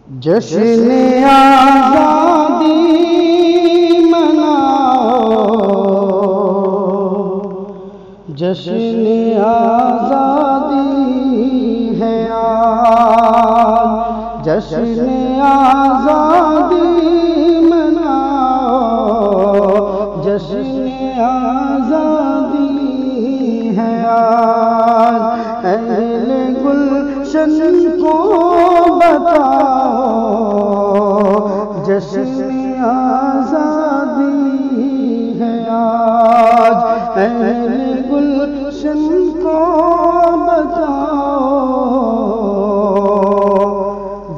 جشن آزادی مناؤ، جشن آزادی ہے آج، جشن آزادی مناؤ، جشن آزادی ہے آج۔ اہل گلشن کو بتاؤ، جشن آزادی ہے آج۔ اہل گلشن کو بتاؤ،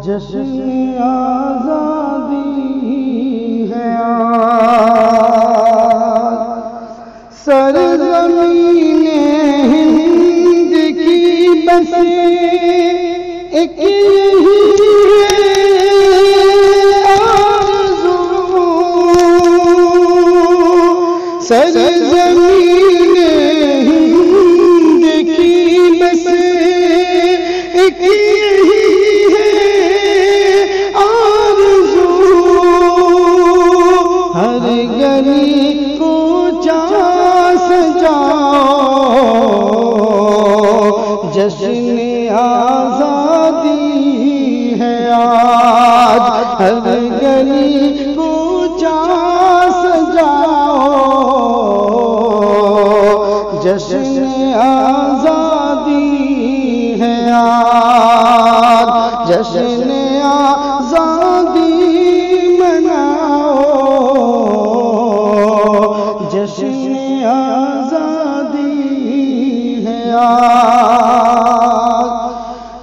جشن آزادی ہے آج۔ سرزمین ہند کی بس ایک یہی سرزمین ہند کی بس ایک یہی ہے آرزو، ہر گلی کوچہ سجاؤ، جشن آزادی ہے آج۔ ہر گلی کوچہ جشن آزادی ہے آج، جشن آزادی مناؤ، جشن آزادی ہے آج۔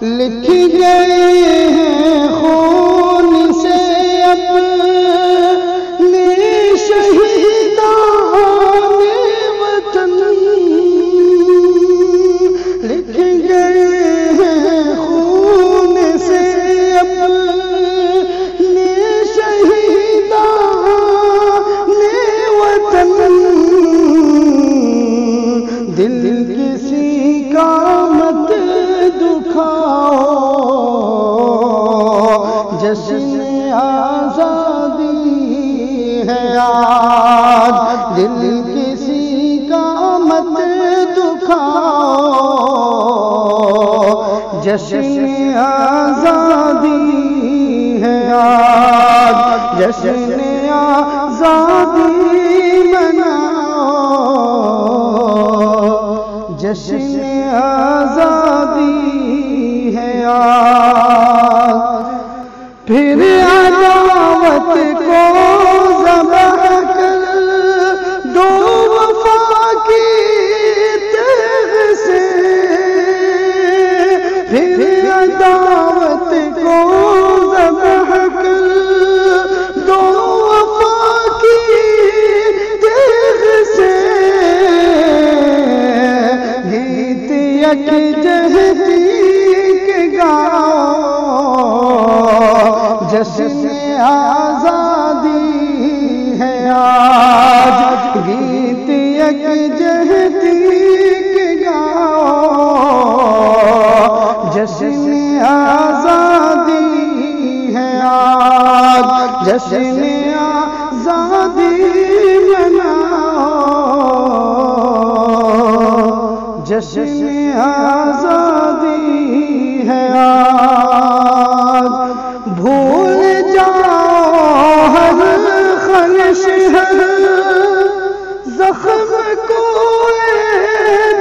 لکھ گئے ہیں خون سے اپنے شہیدان وطن، لکھ گئے ہیں خون سے اپنے شہیدان وطن، دل کسی کا مت دکھاؤ، جشن آزادی ہے آج۔ دل کسی کا مت دکھاؤ، جشن آزادی ہے آج، جشن آزادی مناؤ، جشن آزادی ہے آج۔ پھر عداوت کو ذبح کر دو وفا کی تیغ سے، پھر عداوت کو ذبح کر دو وفا کی تیغ سے، گیت یکجہتی کے گاؤ، جشن آزادی ہے آج۔ گیت یکجہتی کے گاؤ، جشن آزادی ہے آج، جشن آزادی مناؤ، جشن آزادی ہے آج۔ بھول جاؤ ہر خلش ہر زخم کو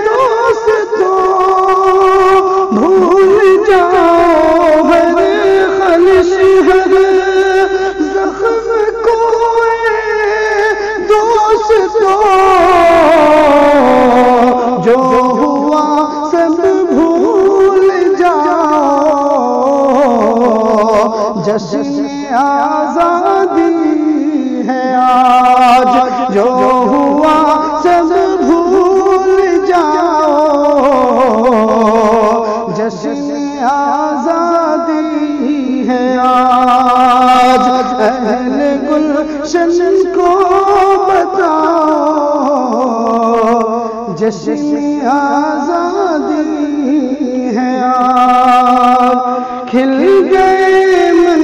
دوستو، بھول جاؤ ہر خلش ہر زخم کو دوستو، جو ہوا سب بھول جاؤ، جشن آزادی ہے آج۔ جو ہوا سب بھول جاؤ، جشن آزادی ہے آج۔ اہل گلشن کو بتاؤ، جشن آزادی ہے آج۔ کھل گئے من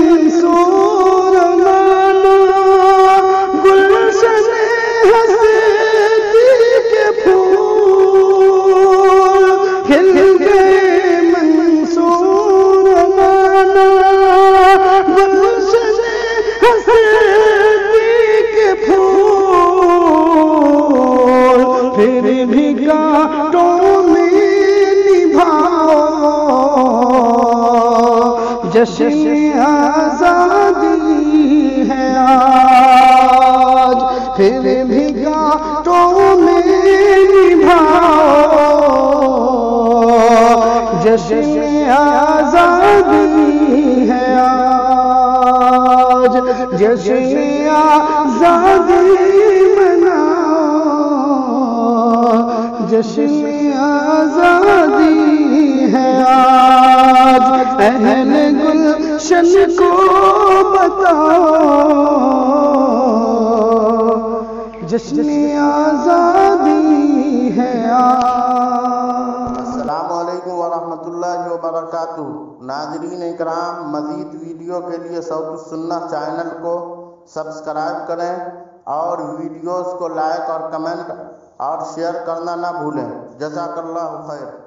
جشن آزادی ہے آج، پھر بھی گھاٹوں میں نبھاؤ جشن آزادی ہے آج، جشن آزادی مناؤ، جشن آزادی ہے آج، اہل گلشن کو بتاؤ جشن آزادی ہے آج۔ السلام علیکم ورحمۃ اللہ وبرکاتہ۔ ناظرین اکرام، مزید ویڈیو کے لیے صوت السنہ چینل کو سبسکرائب کریں اور ویڈیوز کو لائک اور کمنٹ اور شیئر کرنا نہ بھولیں۔ جزاک اللہ خیر۔